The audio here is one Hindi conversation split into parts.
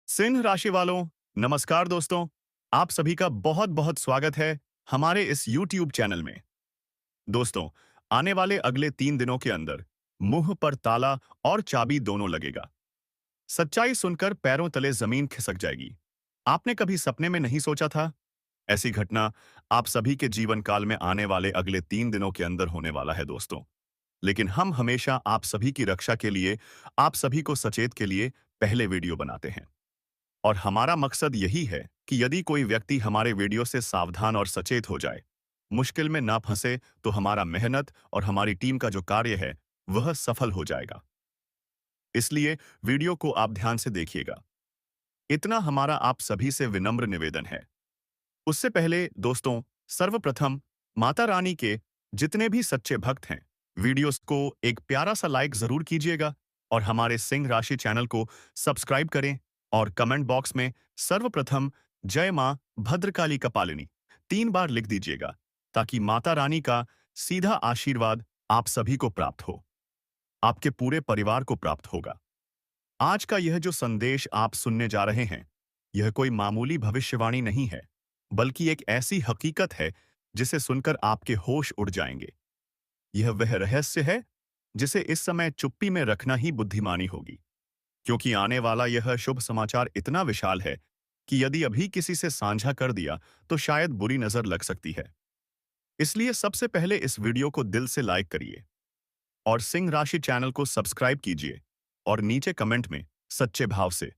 सिंह राशि वालों, नमस्कार दोस्तों। आप सभी का बहुत बहुत स्वागत है हमारे इस YouTube चैनल में। दोस्तों, आने वाले अगले 3 दिनों के अंदर मुंह पर ताला और चाबी दोनों लगेगा। सच्चाई सुनकर पैरों तले जमीन खिसक जाएगी। आपने कभी सपने में नहीं सोचा था? ऐसी घटना आप सभी के जीवन काल में आने वाले अगले 3 दिनों के अंदर होने वाला है दोस्तों। लेकिन हम हमेशा आप सभी की रक्षा के लिए, आप सभी को सचेत के लिए पहले वीडियो बनाते हैं। और हमारा मकसद यही है कि यदि कोई व्यक्ति हमारे वीडियो से सावधान और सचेत हो जाए, मुश्किल में ना फंसे, तो हमारा मेहनत और हमारी टीम का जो कार्य है वह सफल हो जाएगा। इसलिए वीडियो को आप ध्यान से देखिएगा। इतना हमारा आप सभी से विनम्र निवेदन है। उससे पहले दोस्तों, सर्वप्रथम माता रानी के जितने भी सच्चे भक्त हैं, वीडियोस को एक प्यारा सा लाइक जरूर कीजिएगा और हमारे सिंह राशि चैनल को सब्सक्राइब करें और कमेंट बॉक्स में सर्वप्रथम जय मां भद्रकाली कपालिनी 3 बार लिख दीजिएगा, ताकि माता रानी का सीधा आशीर्वाद आप सभी को प्राप्त हो, आपके पूरे परिवार को प्राप्त होगा। आज का यह जो संदेश आप सुनने जा रहे हैं, यह कोई मामूली भविष्यवाणी नहीं है, बल्कि एक ऐसी हकीकत है जिसे सुनकर आपके होश उड़ जाएंगे। यह वह रहस्य है जिसे इस समय चुप्पी में रखना ही बुद्धिमानी होगी, क्योंकि आने वाला यह शुभ समाचार इतना विशाल है कि यदि अभी किसी से साझा कर दिया तो शायद बुरी नजर लग सकती है। इसलिए सबसे पहले इस वीडियो को दिल से लाइक करिए और सिंह राशि चैनल को सब्सक्राइब कीजिए और नीचे कमेंट में सच्चे भाव से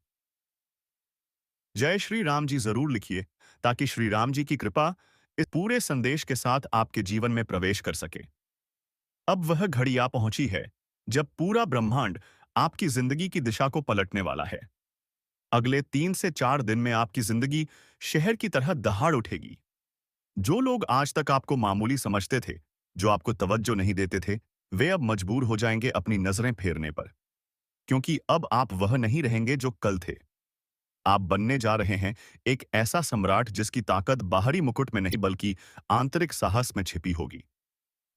जय श्री राम जी जरूर लिखिए, ताकि श्री राम जी की कृपा इस पूरे संदेश के साथ आपके जीवन में प्रवेश कर सके। अब वह घड़ी आ पहुंची है जब पूरा ब्रह्मांड आपकी जिंदगी की दिशा को पलटने वाला है। अगले 3 से 4 दिन में आपकी जिंदगी शहर की तरह दहाड़ उठेगी। जो लोग आज तक आपको मामूली समझते थे, जो आपको तवज्जो नहीं देते थे, वे अब मजबूर हो जाएंगे अपनी नजरें फेरने पर, क्योंकि अब आप वह नहीं रहेंगे जो कल थे। आप बनने जा रहे हैं एक ऐसा सम्राट जिसकी ताकत बाहरी मुकुट में नहीं बल्कि आंतरिक साहस में छिपी होगी।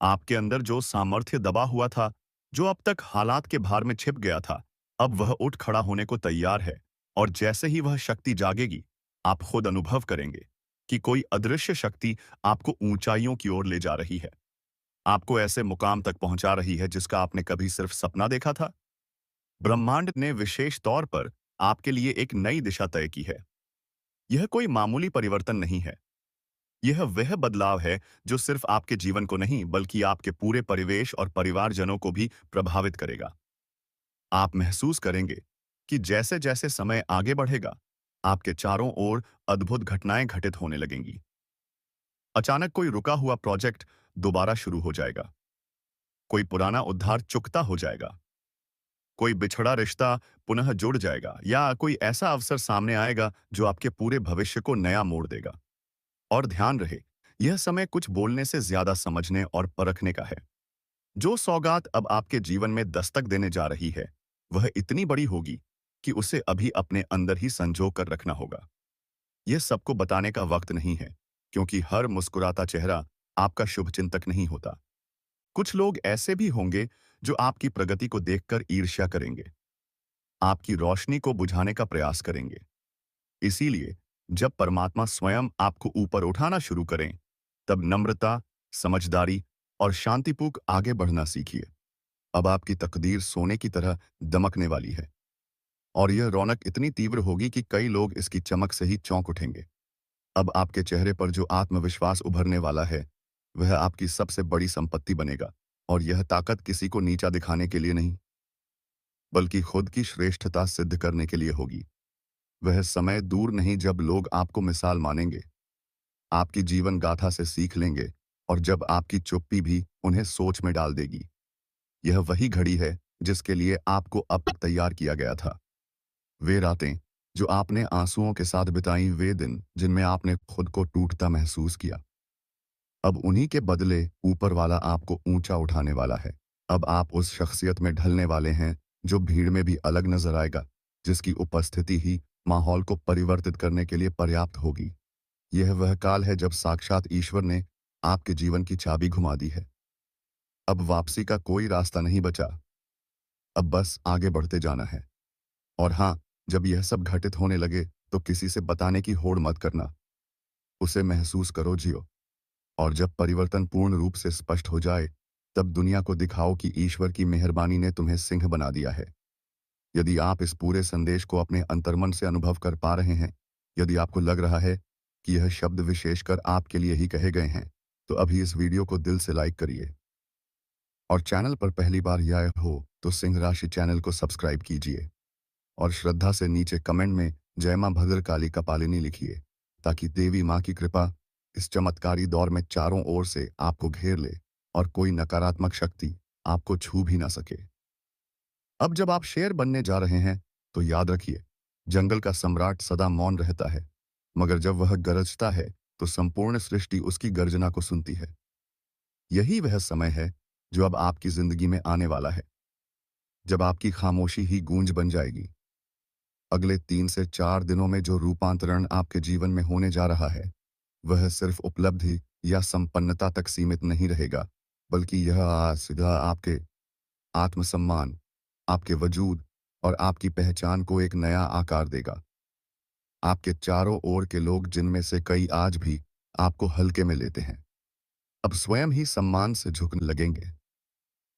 आपके अंदर जो सामर्थ्य दबा हुआ था, जो अब तक हालात के भार में छिप गया था, अब वह उठ खड़ा होने को तैयार है। और जैसे ही वह शक्ति जागेगी, आप खुद अनुभव करेंगे कि कोई अदृश्य शक्ति आपको ऊंचाइयों की ओर ले जा रही है, आपको ऐसे मुकाम तक पहुंचा रही है जिसका आपने कभी सिर्फ सपना देखा था। ब्रह्मांड ने विशेष तौर पर आपके लिए एक नई दिशा तय की है। यह कोई मामूली परिवर्तन नहीं है। यह वह बदलाव है जो सिर्फ आपके जीवन को नहीं बल्कि आपके पूरे परिवेश और परिवारजनों को भी प्रभावित करेगा। आप महसूस करेंगे कि जैसे जैसे समय आगे बढ़ेगा, आपके चारों ओर अद्भुत घटनाएं घटित होने लगेंगी। अचानक कोई रुका हुआ प्रोजेक्ट दोबारा शुरू हो जाएगा, कोई पुराना उद्धार चुकता हो जाएगा, कोई बिछड़ा रिश्ता पुनः जुड़ जाएगा, या कोई ऐसा अवसर सामने आएगा जो आपके पूरे भविष्य को नया मोड़ देगा। और ध्यान रहे, यह समय कुछ बोलने से ज्यादा समझने और परखने का है। जो सौगात अब आपके जीवन में दस्तक देने जा रही है, वह इतनी बड़ी होगी कि उसे अभी अपने अंदर ही संजो कर रखना होगा। यह सबको बताने का वक्त नहीं है, क्योंकि हर मुस्कुराता चेहरा आपका शुभचिंतक नहीं होता। कुछ लोग ऐसे भी होंगे जो आपकी प्रगति को देखकर ईर्ष्या करेंगे, आपकी रोशनी को बुझाने का प्रयास करेंगे। इसीलिए जब परमात्मा स्वयं आपको ऊपर उठाना शुरू करें, तब नम्रता, समझदारी और शांतिपूर्वक आगे बढ़ना सीखिए। अब आपकी तकदीर सोने की तरह दमकने वाली है, और यह रौनक इतनी तीव्र होगी कि कई लोग इसकी चमक से ही चौंक उठेंगे। अब आपके चेहरे पर जो आत्मविश्वास उभरने वाला है, वह आपकी सबसे बड़ी संपत्ति बनेगा। और यह ताकत किसी को नीचा दिखाने के लिए नहीं, बल्कि खुद की श्रेष्ठता सिद्ध करने के लिए होगी। वह समय दूर नहीं जब लोग आपको मिसाल मानेंगे, आपकी जीवन गाथा से सीख लेंगे, और जब आपकी चुप्पी भी उन्हें सोच में डाल देगी। यह वही घड़ी है जिसके लिए आपको अब तक तैयार किया गया था। वे रातें जो आपने आंसुओं के साथ बिताई, वे दिन जिनमें आपने खुद को टूटता महसूस किया, अब उन्हीं के बदले ऊपर वाला आपको ऊंचा उठाने वाला है। अब आप उस शख्सियत में ढलने वाले हैं जो भीड़ में भी अलग नजर आएगा, जिसकी उपस्थिति ही माहौल को परिवर्तित करने के लिए पर्याप्त होगी। यह वह काल है जब साक्षात ईश्वर ने आपके जीवन की चाबी घुमा दी है। अब वापसी का कोई रास्ता नहीं बचा, अब बस आगे बढ़ते जाना है। और हाँ, जब यह सब घटित होने लगे तो किसी से बताने की होड़ मत करना। उसे महसूस करो, जियो। और जब परिवर्तन पूर्ण रूप से स्पष्ट हो जाए, तब दुनिया को दिखाओ कि ईश्वर की मेहरबानी ने तुम्हें सिंह बना दिया है। यदि आप इस पूरे संदेश को अपने अंतर्मन से अनुभव कर पा रहे हैं, यदि आपको लग रहा है कि यह शब्द विशेषकर आपके लिए ही कहे गए हैं, तो अभी इस वीडियो को दिल से लाइक करिए। और चैनल पर पहली बार ही आए हो तो सिंह राशि चैनल को सब्सक्राइब कीजिए। और श्रद्धा से नीचे कमेंट में जय मां भद्रकाली कपालिनी लिखिए, ताकि देवी मां की कृपा इस चमत्कारी दौर में चारों ओर से आपको घेर ले और कोई नकारात्मक शक्ति आपको छू भी ना सके। अब जब आप शेर बनने जा रहे हैं, तो याद रखिए, जंगल का सम्राट सदा मौन रहता है, मगर जब वह गरजता है तो संपूर्ण सृष्टि उसकी गर्जना को सुनती है। यही वह समय है जो अब आपकी जिंदगी में आने वाला है, जब आपकी खामोशी ही गूंज बन जाएगी। अगले 3 से 4 दिनों में जो रूपांतरण आपके जीवन में होने जा रहा है, वह सिर्फ उपलब्धि या संपन्नता तक सीमित नहीं रहेगा, बल्कि यह सीधा आपके आत्मसम्मान, आपके वजूद और आपकी पहचान को एक नया आकार देगा। आपके चारों ओर के लोग, जिनमें से कई आज भी आपको हल्के में लेते हैं, अब स्वयं ही सम्मान से झुकने लगेंगे।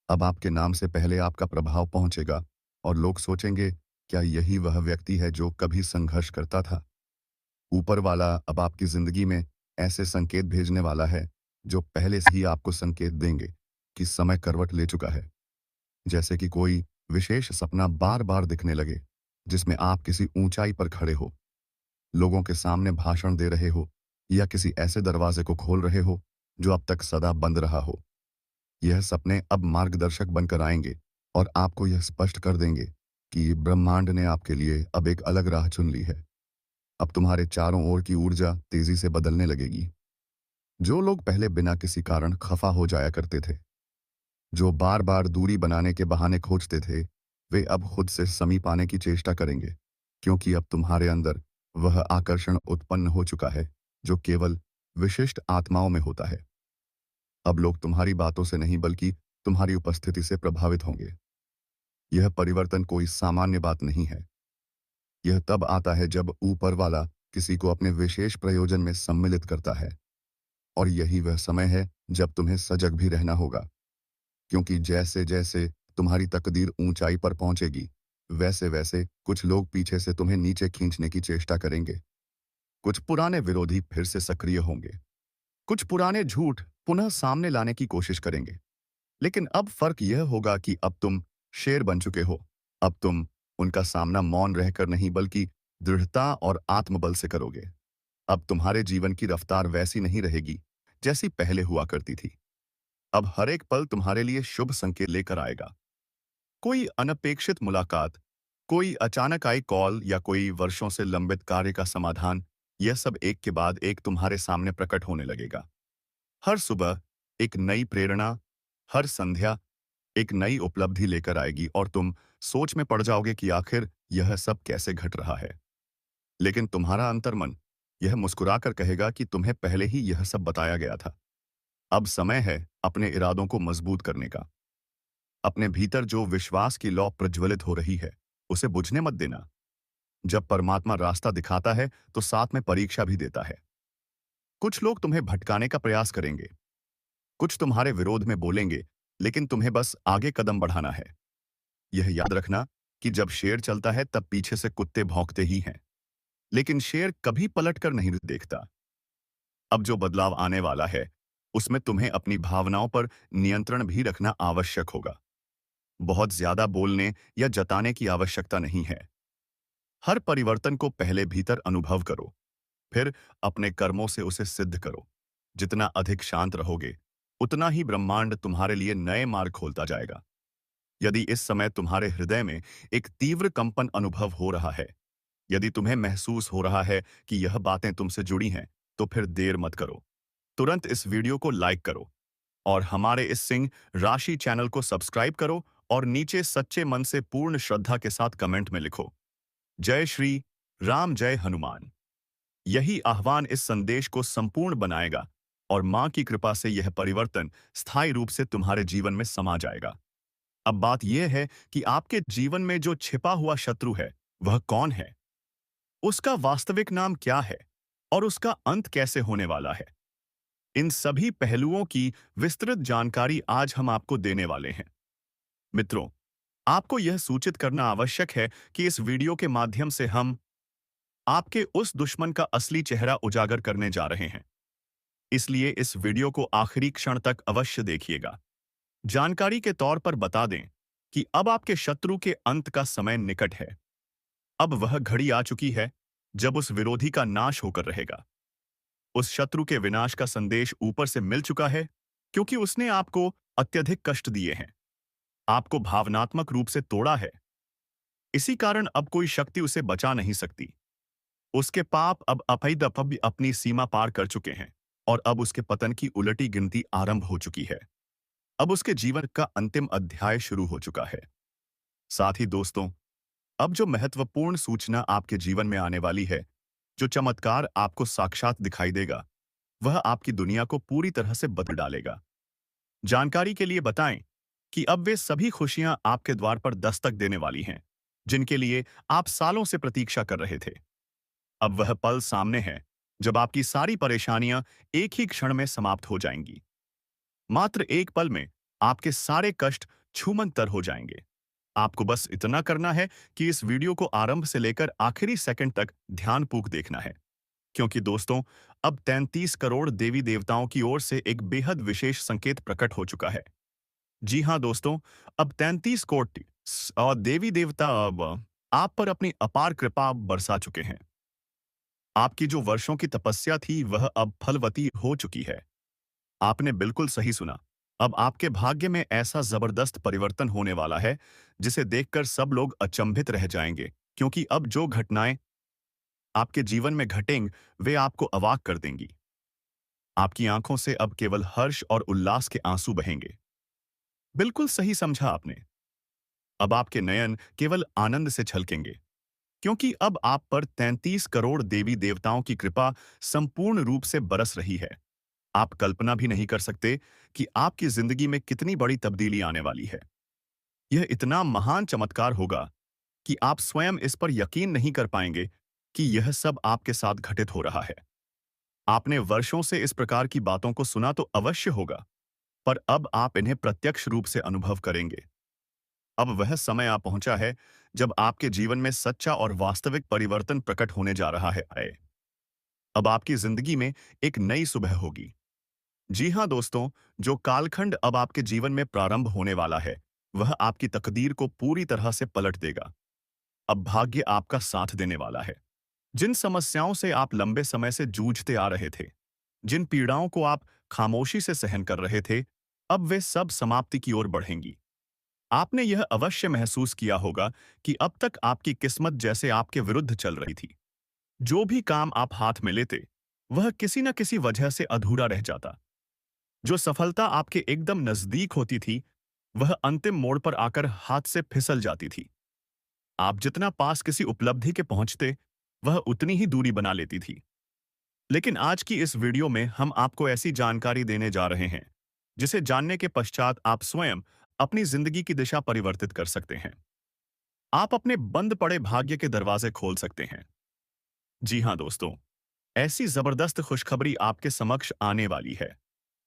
अब आपके नाम से पहले आपका प्रभाव पहुंचेगा और लोग सोचेंगे, क्या यही वह व्यक्ति है जो कभी संघर्ष करता था? ऊपर वाला अब आपकी जिंदगी में ऐसे संकेत भेजने वाला है जो पहले से ही आपको संकेत देंगे कि समय करवट ले चुका है। जैसे कि कोई विशेष सपना बार बार दिखने लगे, जिसमें आप किसी ऊंचाई पर खड़े हो, लोगों के सामने भाषण दे रहे हो, या किसी ऐसे दरवाजे को खोल रहे हो जो अब तक सदा बंद रहा हो। यह सपने अब मार्गदर्शक बनकर आएंगे और आपको यह स्पष्ट कर देंगे कि ब्रह्मांड ने आपके लिए अब एक अलग राह चुन ली है। अब तुम्हारे चारों ओर की ऊर्जा तेजी से बदलने लगेगी। जो लोग पहले बिना किसी कारण खफा हो जाया करते थे, जो बार बार दूरी बनाने के बहाने खोजते थे, वे अब खुद से समीप आने की चेष्टा करेंगे, क्योंकि अब तुम्हारे अंदर वह आकर्षण उत्पन्न हो चुका है जो केवल विशिष्ट आत्माओं में होता है। अब लोग तुम्हारी बातों से नहीं, बल्कि तुम्हारी उपस्थिति से प्रभावित होंगे। यह परिवर्तन कोई सामान्य बात नहीं है। यह तब आता है जब ऊपर वाला किसी को अपने विशेष प्रयोजन में सम्मिलित करता है। और यही वह समय है जब तुम्हें सजग भी रहना होगा, क्योंकि जैसे जैसे तुम्हारी तकदीर ऊंचाई पर पहुंचेगी, वैसे वैसे कुछ लोग पीछे से तुम्हें नीचे खींचने की चेष्टा करेंगे। कुछ पुराने विरोधी फिर से सक्रिय होंगे। कुछ पुराने झूठ पुनः सामने लाने की कोशिश करेंगे। लेकिन अब फर्क यह होगा कि अब तुम शेर बन चुके हो। अब तुम उनका सामना मौन रहकर नहीं, बल्कि दृढ़ता और आत्मबल से करोगे। अब तुम्हारे जीवन की रफ्तार वैसी नहीं रहेगी जैसी पहले हुआ करती थी। अब हर एक पल तुम्हारे लिए शुभ संकेत लेकर आएगा। कोई अनपेक्षित मुलाकात, कोई अचानक आई कॉल या कोई वर्षों से लंबित कार्य का समाधान, यह सब एक के बाद एक तुम्हारे सामने प्रकट होने लगेगा। हर सुबह एक नई प्रेरणा, हर संध्या एक नई उपलब्धि लेकर आएगी और तुम सोच में पड़ जाओगे कि आखिर यह सब कैसे घट रहा है। लेकिन तुम्हारा अंतर्मन यह मुस्कुराकर कहेगा कि तुम्हें पहले ही यह सब बताया गया था। अब समय है अपने इरादों को मजबूत करने का। अपने भीतर जो विश्वास की लौ प्रज्वलित हो रही है, उसे बुझने मत देना। जब परमात्मा रास्ता दिखाता है तो साथ में परीक्षा भी देता है। कुछ लोग तुम्हें भटकाने का प्रयास करेंगे, कुछ तुम्हारे विरोध में बोलेंगे, लेकिन तुम्हें बस आगे कदम बढ़ाना है। यह याद रखना कि जब शेर चलता है तब पीछे से कुत्ते भौंकते ही हैं, लेकिन शेर कभी पलटकर नहीं देखता। अब जो बदलाव आने वाला है, उसमें तुम्हें अपनी भावनाओं पर नियंत्रण भी रखना आवश्यक होगा। बहुत ज्यादा बोलने या जताने की आवश्यकता नहीं है। हर परिवर्तन को पहले भीतर अनुभव करो, फिर अपने कर्मों से उसे सिद्ध करो। जितना अधिक शांत रहोगे, उतना ही ब्रह्मांड तुम्हारे लिए नए मार्ग खोलता जाएगा। यदि इस समय तुम्हारे हृदय में एक तीव्र कंपन अनुभव हो रहा है, यदि तुम्हें महसूस हो रहा है कि यह बातें तुमसे जुड़ी हैं, तो फिर देर मत करो। तुरंत इस वीडियो को लाइक करो और हमारे इस सिंह राशि चैनल को सब्सक्राइब करो और नीचे सच्चे मन से पूर्ण श्रद्धा के साथ कमेंट में लिखो, जय श्री राम, जय हनुमान। यही आह्वान इस संदेश को संपूर्ण बनाएगा और मां की कृपा से यह परिवर्तन स्थायी रूप से तुम्हारे जीवन में समा जाएगा। अब बात यह है कि आपके जीवन में जो छिपा हुआ शत्रु है, वह कौन है, उसका वास्तविक नाम क्या है और उसका अंत कैसे होने वाला है। इन सभी पहलुओं की विस्तृत जानकारी आज हम आपको देने वाले हैं। मित्रों, आपको यह सूचित करना आवश्यक है कि इस वीडियो के माध्यम से हम आपके उस दुश्मन का असली चेहरा उजागर करने जा रहे हैं। इसलिए इस वीडियो को आखिरी क्षण तक अवश्य देखिएगा। जानकारी के तौर पर बता दें कि अब आपके शत्रु के अंत का समय निकट है। अब वह घड़ी आ चुकी है जब उस विरोधी का नाश होकर रहेगा। उस शत्रु के विनाश का संदेश ऊपर से मिल चुका है, क्योंकि उसने आपको अत्यधिक कष्ट दिए हैं, आपको भावनात्मक रूप से तोड़ा है। इसी कारण अब कोई शक्ति उसे बचा नहीं सकती। उसके पाप अब अपनी अपनी सीमा पार कर चुके हैं और अब उसके पतन की उलटी गिनती आरंभ हो चुकी है। अब उसके जीवन का अंतिम अध्याय शुरू हो चुका है। साथ ही दोस्तों, अब जो महत्वपूर्ण सूचना आपके जीवन में आने वाली है, जो चमत्कार आपको साक्षात दिखाई देगा, वह आपकी दुनिया को पूरी तरह से बदल डालेगा। जानकारी के लिए बताएं कि अब वे सभी खुशियां आपके द्वार पर दस्तक देने वाली हैं, जिनके लिए आप सालों से प्रतीक्षा कर रहे थे। अब वह पल सामने है जब आपकी सारी परेशानियां एक ही क्षण में समाप्त हो जाएंगी। मात्र एक पल में आपके सारे कष्ट छूमंतर हो जाएंगे। आपको बस इतना करना है कि इस वीडियो को आरंभ से लेकर आखिरी सेकंड तक ध्यानपूर्वक देखना है, क्योंकि दोस्तों, अब 33 करोड़ देवी देवताओं की ओर से एक बेहद विशेष संकेत प्रकट हो चुका है। जी हां दोस्तों, अब 33 कोटि और देवी देवता अब आप पर अपनी अपार कृपा बरसा चुके हैं। आपकी जो वर्षों की तपस्या थी वह अब फलवती हो चुकी है। आपने बिल्कुल सही सुना। अब आपके भाग्य में ऐसा जबरदस्त परिवर्तन होने वाला है जिसे देखकर सब लोग अचंभित रह जाएंगे, क्योंकि अब जो घटनाएं आपके जीवन में घटेंगी वे आपको अवाक कर देंगी। आपकी आंखों से अब केवल हर्ष और उल्लास के आंसू बहेंगे। बिल्कुल सही समझा आपने। अब आपके नयन केवल आनंद से छलकेंगे, क्योंकि अब आप पर 33 करोड़ देवी देवताओं की कृपा संपूर्ण रूप से बरस रही है। आप कल्पना भी नहीं कर सकते कि आपकी जिंदगी में कितनी बड़ी तब्दीली आने वाली है। यह इतना महान चमत्कार होगा कि आप स्वयं इस पर यकीन नहीं कर पाएंगे कि यह सब आपके साथ घटित हो रहा है। आपने वर्षों से इस प्रकार की बातों को सुना तो अवश्य होगा, पर अब आप इन्हें प्रत्यक्ष रूप से अनुभव करेंगे। अब वह समय आ पहुंचा है जब आपके जीवन में सच्चा और वास्तविक परिवर्तन प्रकट होने जा रहा है। अब आपकी जिंदगी में एक नई सुबह होगी। जी हाँ दोस्तों, जो कालखंड अब आपके जीवन में प्रारंभ होने वाला है, वह आपकी तकदीर को पूरी तरह से पलट देगा। अब भाग्य आपका साथ देने वाला है। जिन समस्याओं से आप लंबे समय से जूझते आ रहे थे, जिन पीड़ाओं को आप खामोशी से सहन कर रहे थे, अब वे सब समाप्ति की ओर बढ़ेंगी। आपने यह अवश्य महसूस किया होगा कि अब तक आपकी किस्मत जैसे आपके विरुद्ध चल रही थी। जो भी काम आप हाथ में लेते, वह किसी न किसी वजह से अधूरा रह जाता। जो सफलता आपके एकदम नजदीक होती थी, वह अंतिम मोड़ पर आकर हाथ से फिसल जाती थी। आप जितना पास किसी उपलब्धि के पहुंचते, वह उतनी ही दूरी बना लेती थी। लेकिन आज की इस वीडियो में हम आपको ऐसी जानकारी देने जा रहे हैं, जिसे जानने के पश्चात आप स्वयं अपनी जिंदगी की दिशा परिवर्तित कर सकते हैं। आप अपने बंद पड़े भाग्य के दरवाजे खोल सकते हैं। जी हाँ दोस्तों, ऐसी जबरदस्त खुशखबरी आपके समक्ष आने वाली है।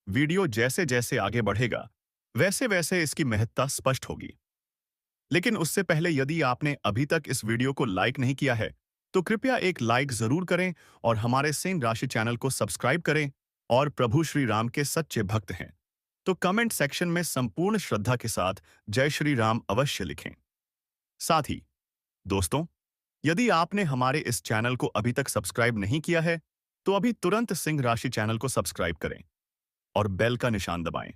वीडियो जैसे जैसे आगे बढ़ेगा, वैसे वैसे इसकी महत्ता स्पष्ट होगी। लेकिन उससे पहले यदि आपने अभी तक इस वीडियो को लाइक नहीं किया है, तो कृपया एक लाइक जरूर करें और हमारे सिंह राशि चैनल को सब्सक्राइब करें। और प्रभु श्री राम के सच्चे भक्त हैं तो कमेंट सेक्शन में संपूर्ण श्रद्धा के साथ जय श्री राम अवश्य लिखें। साथ ही दोस्तों, यदि आपने हमारे इस चैनल को अभी तक सब्सक्राइब नहीं किया है, तो अभी तुरंत सिंह राशि चैनल को सब्सक्राइब करें और बेल का निशान दबाएं,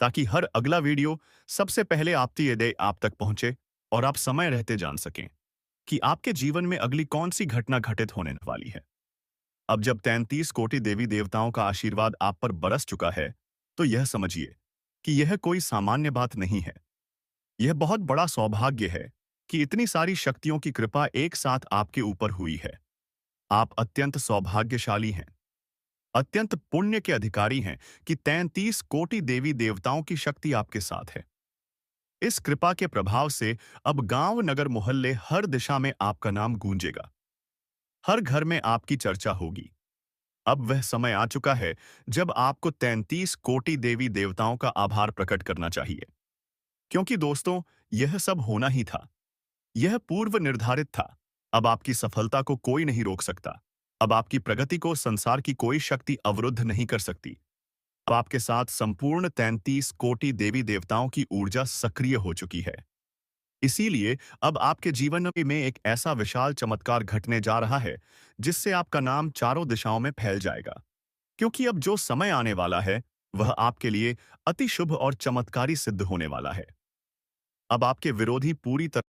ताकि हर अगला वीडियो सबसे पहले आप तक पहुंचे और आप समय रहते जान सकें कि आपके जीवन में अगली कौन सी घटना घटित होने वाली है। अब जब 33 कोटि देवी देवताओं का आशीर्वाद आप पर बरस चुका है, तो यह समझिए कि यह कोई सामान्य बात नहीं है। यह बहुत बड़ा सौभाग्य है कि इतनी सारी शक्तियों की कृपा एक साथ आपके ऊपर हुई है। आप अत्यंत सौभाग्यशाली हैं, अत्यंत पुण्य के अधिकारी हैं कि 33 कोटि देवी देवताओं की शक्ति आपके साथ है। इस कृपा के प्रभाव से अब गांव, नगर, मोहल्ले, हर दिशा में आपका नाम गूंजेगा। हर घर में आपकी चर्चा होगी। अब वह समय आ चुका है जब आपको 33 कोटि देवी देवताओं का आभार प्रकट करना चाहिए। क्योंकि दोस्तों, यह सब होना ही था। यह पूर्व निर्धारित था। अब आपकी सफलता को कोई नहीं रोक सकता। अब आपकी प्रगति को संसार की कोई शक्ति अवरुद्ध नहीं कर सकती। अब आपके साथ संपूर्ण 33 कोटि देवी देवताओं की ऊर्जा सक्रिय हो चुकी है। इसीलिए अब आपके जीवन में एक ऐसा विशाल चमत्कार घटने जा रहा है जिससे आपका नाम चारों दिशाओं में फैल जाएगा। क्योंकि अब जो समय आने वाला है वह आपके लिए अति शुभ और चमत्कारी सिद्ध होने वाला है। अब आपके विरोधी पूरी तरह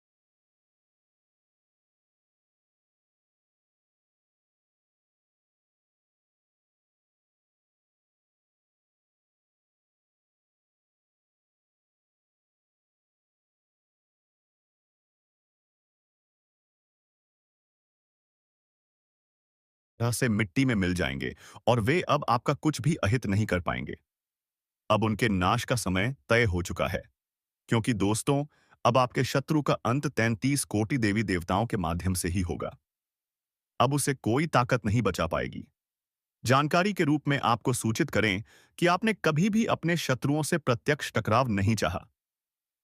से मिट्टी में मिल जाएंगे और वे अब आपका कुछ भी अहित नहीं कर पाएंगे। अब उनके नाश का समय तय हो चुका है। क्योंकि दोस्तों, अब आपके शत्रु का अंत 33 कोटि देवी देवताओं के माध्यम से ही होगा। अब उसे कोई ताकत नहीं बचा पाएगी। जानकारी के रूप में आपको सूचित करें कि आपने कभी भी अपने शत्रुओं से प्रत्यक्ष टकराव नहीं चाहा।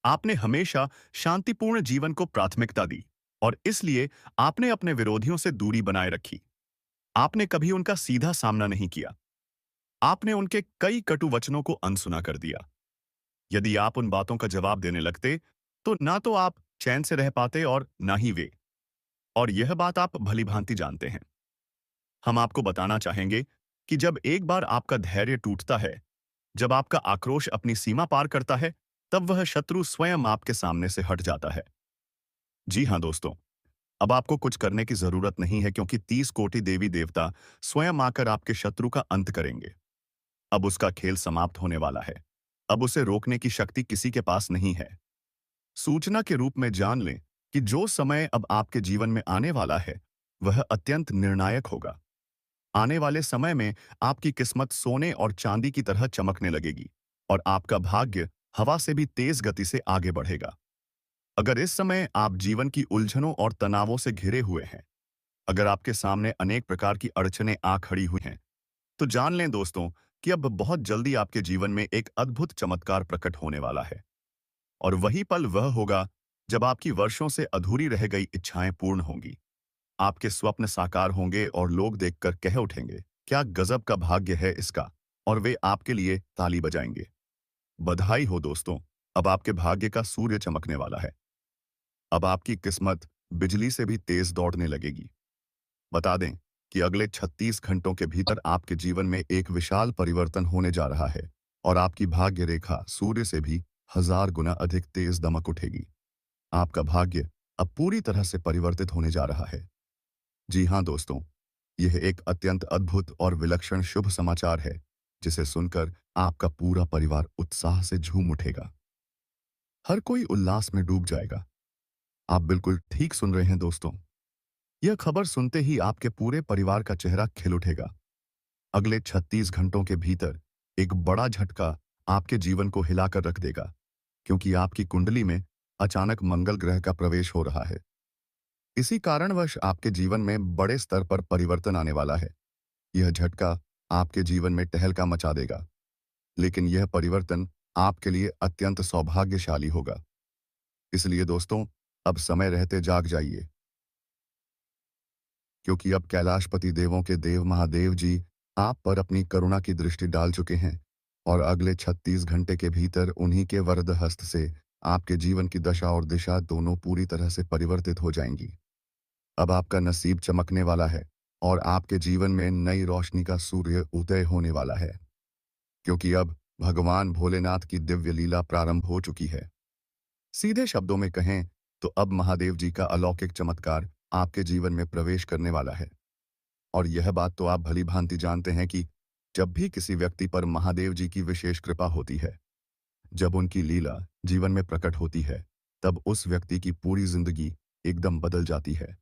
आपने हमेशा शांतिपूर्ण जीवन को प्राथमिकता दी और इसलिए आपने अपने विरोधियों से दूरी बनाए रखी। आपने कभी उनका सीधा सामना नहीं किया। आपने उनके कई कटु वचनों को अनसुना कर दिया। यदि आप उन बातों का जवाब देने लगते, तो ना तो आप चैन से रह पाते और ना ही वे। और यह बात आप भलीभांति जानते हैं। हम आपको बताना चाहेंगे कि जब एक बार आपका धैर्य टूटता है, जब आपका आक्रोश अपनी सीमा पार करता है, तब वह शत्रु स्वयं आपके सामने से हट जाता है। जी हाँ दोस्तों, अब आपको कुछ करने की जरूरत नहीं है क्योंकि 30 कोटि देवी देवता स्वयं आकर आपके शत्रु का अंत करेंगे। अब उसका खेल समाप्त होने वाला है। अब उसे रोकने की शक्ति किसी के पास नहीं है। सूचना के रूप में जान लें कि जो समय अब आपके जीवन में आने वाला है, वह अत्यंत निर्णायक होगा। आने वाले समय में आपकी किस्मत सोने और चांदी की तरह चमकने लगेगी और आपका भाग्य हवा से भी तेज गति से आगे बढ़ेगा। अगर इस समय आप जीवन की उलझनों और तनावों से घिरे हुए हैं, अगर आपके सामने अनेक प्रकार की अड़चनें आ खड़ी हुई हैं, तो जान लें दोस्तों कि अब बहुत जल्दी आपके जीवन में एक अद्भुत चमत्कार प्रकट होने वाला है। और वही पल वह होगा जब आपकी वर्षों से अधूरी रह गई इच्छाएं पूर्ण होंगी। आपके स्वप्न साकार होंगे और लोग देखकर कह उठेंगे, क्या गजब का भाग्य है इसका, और वे आपके लिए ताली बजाएंगे। बधाई हो दोस्तों, अब आपके भाग्य का सूर्य चमकने वाला है। अब आपकी किस्मत बिजली से भी तेज दौड़ने लगेगी। बता दें कि अगले 36 घंटों के भीतर आपके जीवन में एक विशाल परिवर्तन होने जा रहा है और आपकी भाग्य रेखा सूर्य से भी 1000 गुना अधिक तेज दमक उठेगी। आपका भाग्य अब पूरी तरह से परिवर्तित होने जा रहा है। जी हाँ दोस्तों, यह एक अत्यंत अद्भुत और विलक्षण शुभ समाचार है जिसे सुनकर आपका पूरा परिवार उत्साह से झूम उठेगा। हर कोई उल्लास में डूब जाएगा। आप बिल्कुल ठीक सुन रहे हैं दोस्तों। यह खबर सुनते ही आपके पूरे परिवार का चेहरा खिल उठेगा। अगले 36 घंटों के भीतर एक बड़ा झटका आपके जीवन को हिलाकर रख देगा, क्योंकि आपकी कुंडली में अचानक मंगल ग्रह का प्रवेश हो रहा है। इसी कारणवश आपके जीवन में बड़े स्तर पर परिवर्तन आने वाला है। यह झटका आपके जीवन में टहलका मचा देगा, लेकिन यह परिवर्तन आपके लिए अत्यंत सौभाग्यशाली होगा। इसलिए दोस्तों, अब समय रहते जाग जाइए, क्योंकि अब कैलाशपति देवों के देव महादेव जी आप पर अपनी करुणा की दृष्टि डाल चुके हैं और अगले 36 घंटे के भीतर उन्हीं के वरद हस्त से आपके जीवन की दशा और दिशा दोनों पूरी तरह से परिवर्तित हो जाएंगी। अब आपका नसीब चमकने वाला है और आपके जीवन में नई रोशनी का सूर्य उदय होने वाला है, क्योंकि अब भगवान भोलेनाथ की दिव्य लीला प्रारंभ हो चुकी है। सीधे शब्दों में कहें तो अब महादेव जी का अलौकिक चमत्कार आपके जीवन में प्रवेश करने वाला है। और यह बात तो आप भली भांति जानते हैं कि जब भी किसी व्यक्ति पर महादेव जी की विशेष कृपा होती है, जब उनकी लीला जीवन में प्रकट होती है, तब उस व्यक्ति की पूरी जिंदगी एकदम बदल जाती है।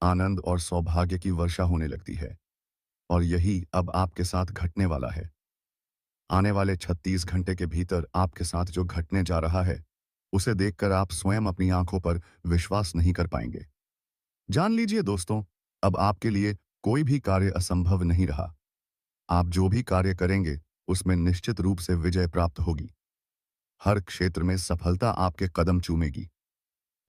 आनंद और सौभाग्य की वर्षा होने लगती है और यही अब आपके साथ घटने वाला है। आने वाले 36 घंटे के भीतर आपके साथ जो घटने जा रहा है, उसे देखकर आप स्वयं अपनी आंखों पर विश्वास नहीं कर पाएंगे। जान लीजिए दोस्तों, अब आपके लिए कोई भी कार्य असंभव नहीं रहा। आप जो भी कार्य करेंगे, उसमें निश्चित रूप से विजय प्राप्त होगी। हर क्षेत्र में सफलता आपके कदम चूमेगी।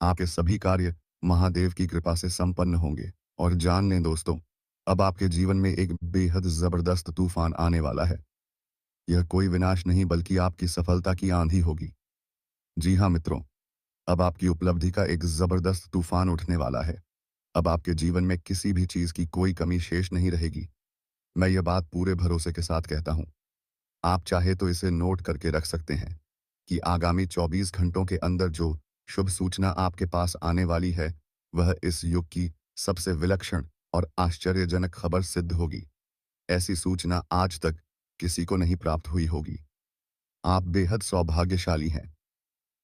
आपके सभी कार्य महादेव की कृपा से संपन्न होंगे। और जान लें दोस्तों, अब आपके जीवन में एक बेहद जबरदस्त तूफान आने वाला है। यह कोई विनाश नहीं बल्कि आपकी सफलता की आंधी होगी। जी हाँ मित्रों, अब आपकी उपलब्धि का एक जबरदस्त तूफान उठने वाला है। अब आपके जीवन में किसी भी चीज की कोई कमी शेष नहीं रहेगी। मैं यह बात पूरे भरोसे के साथ कहता हूँ। आप चाहे तो इसे नोट करके रख सकते हैं कि आगामी 24 घंटों के अंदर जो शुभ सूचना आपके पास आने वाली है, वह इस युग की सबसे विलक्षण और आश्चर्यजनक खबर सिद्ध होगी। ऐसी सूचना आज तक किसी को नहीं प्राप्त हुई होगी। आप बेहद सौभाग्यशाली हैं।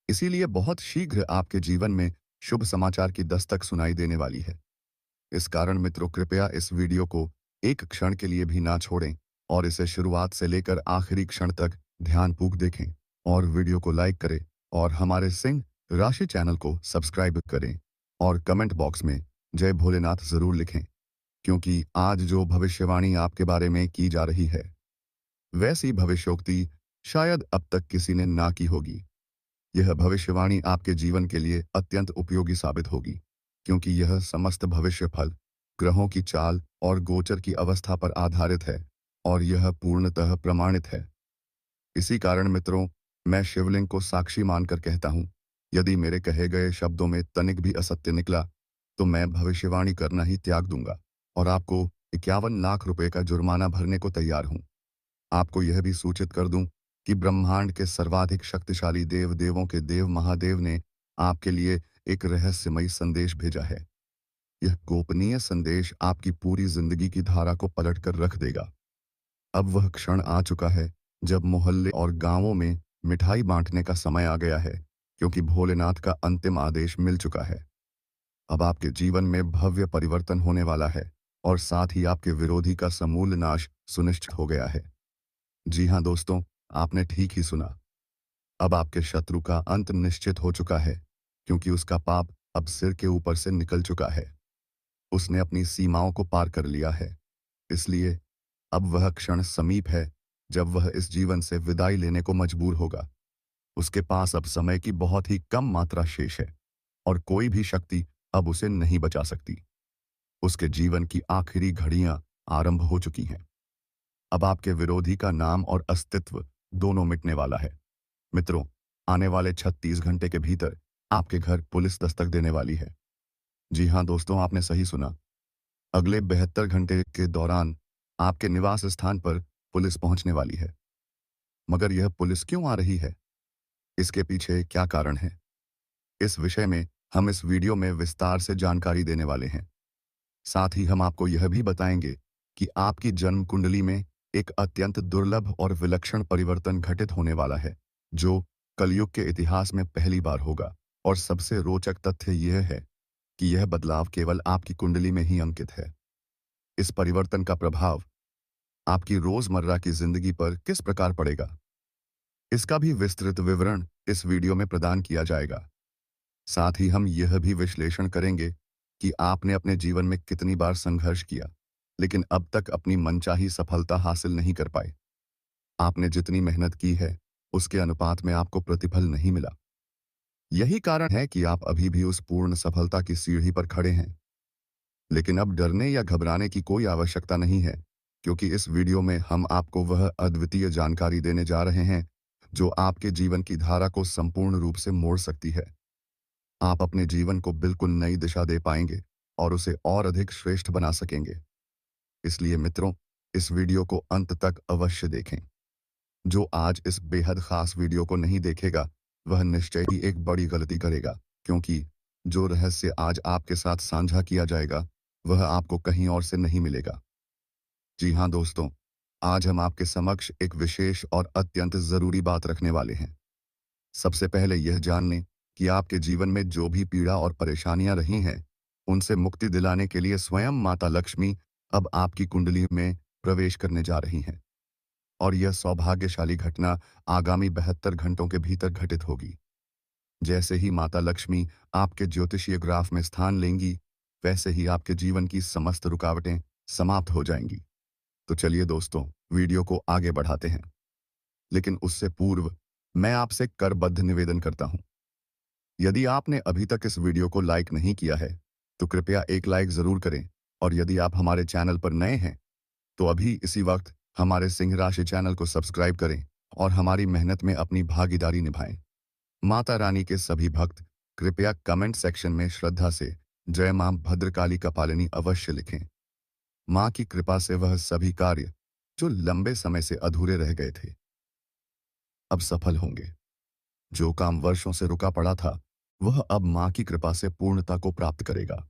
इसीलिए बहुत शीघ्र आपके जीवन में शुभ समाचार की दस्तक सुनाई देने वाली है। इस कारण मित्रों, कृपया इस वीडियो को एक क्षण के लिए भी ना छोड़ें और इसे शुरुआत से लेकर आखिरी क्षण तक ध्यानपूर्वक देखें और वीडियो को लाइक करें और हमारे सिंह राशि चैनल को सब्सक्राइब करें और कमेंट बॉक्स में जय भोलेनाथ जरूर लिखें, क्योंकि आज जो भविष्यवाणी आपके बारे में की जा रही है, वैसी भविष्योक्ति शायद अब तक किसी ने ना की होगी। यह भविष्यवाणी आपके जीवन के लिए अत्यंत उपयोगी साबित होगी, क्योंकि यह समस्त भविष्य फल ग्रहों की चाल और गोचर की अवस्था पर आधारित है और यह पूर्णतः प्रमाणित है। इसी कारण मित्रों, मैं शिवलिंग को साक्षी मानकर कहता हूं, यदि मेरे कहे गए शब्दों में तनिक भी असत्य निकला, तो मैं भविष्यवाणी करना ही त्याग दूंगा और आपको 51 लाख रुपए का जुर्माना भरने को तैयार हूं। आपको यह भी सूचित कर दूं कि ब्रह्मांड के सर्वाधिक शक्तिशाली देव देवों के देव महादेव ने आपके लिए एक रहस्यमयी संदेश भेजा है। यह गोपनीय संदेश आपकी पूरी जिंदगी की धारा को पलट कर रख देगा। अब वह क्षण आ चुका है जब मोहल्ले और गांवों में मिठाई बांटने का समय आ गया है, क्योंकि भोलेनाथ का अंतिम आदेश मिल चुका है। अब आपके जीवन में भव्य परिवर्तन होने वाला है और साथ ही आपके विरोधी का समूल नाश सुनिश्चित हो गया है। जी हाँ दोस्तों, आपने ठीक ही सुना। अब आपके शत्रु का अंत निश्चित हो चुका है, क्योंकि उसका पाप अब सिर के ऊपर से निकल चुका है। उसने अपनी सीमाओं को पार कर लिया है। इसलिए अब वह क्षण समीप है जब वह इस जीवन से विदाई लेने को मजबूर होगा। उसके पास अब समय की बहुत ही कम मात्रा शेष है और कोई भी शक्ति अब उसे नहीं बचा सकती। उसके जीवन की आखिरी घड़ियां आरंभ हो चुकी हैं। अब आपके विरोधी का नाम और अस्तित्व दोनों मिटने वाला है। मित्रों, आने वाले 36 घंटे के भीतर आपके घर पुलिस दस्तक देने वाली है। जी हाँ दोस्तों, आपने सही सुना। अगले 72 घंटे के दौरान आपके निवास स्थान पर पुलिस पहुंचने वाली है। मगर यह पुलिस क्यों आ रही है? इसके पीछे क्या कारण है? इस विषय में हम इस वीडियो में विस्तार से जानकारी देने वाले हैं। साथ ही हम आपको यह भी बताएंगे कि आपकी जन्म कुंडली में एक अत्यंत दुर्लभ और विलक्षण परिवर्तन घटित होने वाला है, जो कलयुग के इतिहास में पहली बार होगा। और सबसे रोचक तथ्य यह है कि यह बदलाव केवल आपकी कुंडली में ही अंकित है। इस परिवर्तन का प्रभाव आपकी रोजमर्रा की जिंदगी पर किस प्रकार पड़ेगा, इसका भी विस्तृत विवरण इस वीडियो में प्रदान किया जाएगा। साथ ही हम यह भी विश्लेषण करेंगे कि आपने अपने जीवन में कितनी बार संघर्ष किया, लेकिन अब तक अपनी मनचाही सफलता हासिल नहीं कर पाए। आपने जितनी मेहनत की है, उसके अनुपात में आपको प्रतिफल नहीं मिला। यही कारण है कि आप अभी भी उस पूर्ण सफलता की सीढ़ी पर खड़े हैं। लेकिन अब डरने या घबराने की कोई आवश्यकता नहीं है, क्योंकि इस वीडियो में हम आपको वह अद्वितीय जानकारी देने जा रहे हैं जो आपके जीवन की धारा को संपूर्ण रूप से मोड़ सकती है। आप अपने जीवन को बिल्कुल नई दिशा दे पाएंगे और उसे और अधिक श्रेष्ठ बना सकेंगे। इसलिए मित्रों, इस वीडियो को अंत तक अवश्य देखें। जो आज इस बेहद खास वीडियो को नहीं देखेगा, वह निश्चय ही एक बड़ी गलती करेगा, क्योंकि जो रहस्य आज आपके साथ साझा किया जाएगा, वह आपको कहीं और से नहीं मिलेगा। जी हाँ दोस्तों, आज हम आपके समक्ष एक विशेष और अत्यंत जरूरी बात रखने वाले हैं। सबसे पहले यह जान लें कि आपके जीवन में जो भी पीड़ा और परेशानियां रही हैं, उनसे मुक्ति दिलाने के लिए स्वयं माता लक्ष्मी अब आपकी कुंडली में प्रवेश करने जा रही हैं। और यह सौभाग्यशाली घटना आगामी 72 घंटों के भीतर घटित होगी। जैसे ही माता लक्ष्मी आपके ज्योतिषीय ग्राफ में स्थान लेंगी, वैसे ही आपके जीवन की समस्त रुकावटें समाप्त हो जाएंगी। तो चलिए दोस्तों, वीडियो को आगे बढ़ाते हैं। लेकिन उससे पूर्व मैं आपसे करबद्ध निवेदन करता हूं। यदि आपने अभी तक इस वीडियो को लाइक नहीं किया है, तो कृपया एक लाइक जरूर करें। और यदि आप हमारे चैनल पर नए हैं, तो अभी इसी वक्त हमारे सिंह राशि चैनल को सब्सक्राइब करें और हमारी मेहनत में अपनी भागीदारी निभाएं। माता रानी के सभी भक्त कृपया कमेंट सेक्शन में श्रद्धा से जय मां भद्रकाली कपालिनी अवश्य लिखें। मां की कृपा से वह सभी कार्य जो लंबे समय से अधूरे रह गए थे, अब सफल होंगे। जो काम वर्षों से रुका पड़ा था, वह अब मां की कृपा से पूर्णता को प्राप्त करेगा।